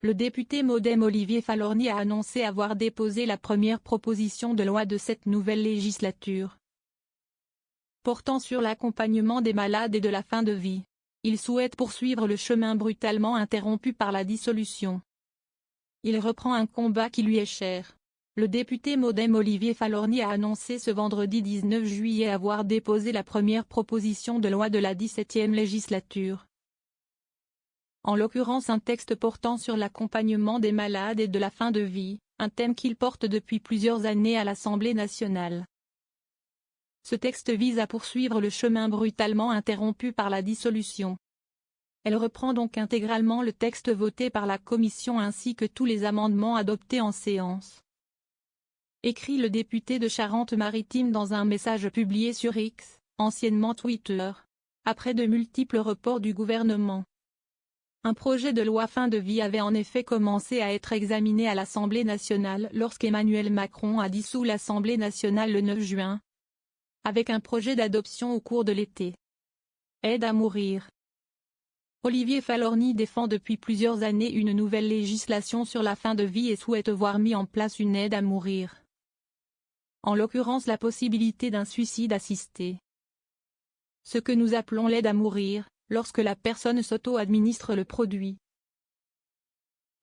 Le député MoDem Olivier Falorni a annoncé avoir déposé la première proposition de loi de cette nouvelle législature, portant sur l'accompagnement des malades et de la fin de vie. Il souhaite poursuivre le chemin brutalement interrompu par la dissolution. Il reprend un combat qui lui est cher. Le député MoDem Olivier Falorni a annoncé ce vendredi 19 juillet avoir déposé la première proposition de loi de la 17e législature. En l'occurrence un texte portant sur l'accompagnement des malades et de la fin de vie, un thème qu'il porte depuis plusieurs années à l'Assemblée nationale. Ce texte vise à poursuivre le chemin brutalement interrompu par la dissolution. Elle reprend donc intégralement le texte voté par la Commission ainsi que tous les amendements adoptés en séance. Écrit le député de Charente-Maritime dans un message publié sur X, anciennement Twitter, après de multiples reports du gouvernement. Un projet de loi fin de vie avait en effet commencé à être examiné à l'Assemblée nationale lorsqu'Emmanuel Macron a dissous l'Assemblée nationale le 9 juin, avec un projet d'adoption au cours de l'été. Aide à mourir. Olivier Falorni défend depuis plusieurs années une nouvelle législation sur la fin de vie et souhaite voir mis en place une aide à mourir. En l'occurrence la possibilité d'un suicide assisté. Ce que nous appelons l'aide à mourir, lorsque la personne s'auto-administre le produit.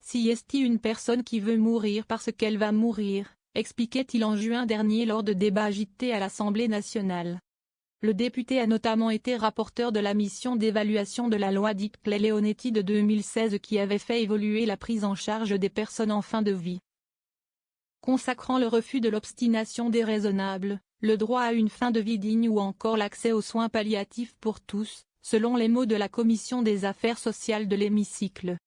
Si est une personne qui veut mourir parce qu'elle va mourir, expliquait-il en juin dernier lors de débats agités à l'Assemblée nationale. Le député a notamment été rapporteur de la mission d'évaluation de la loi dite Claes-Leonetti de 2016 qui avait fait évoluer la prise en charge des personnes en fin de vie. Consacrant le refus de l'obstination déraisonnable, le droit à une fin de vie digne ou encore l'accès aux soins palliatifs pour tous, selon les mots de la Commission des affaires sociales de l'hémicycle.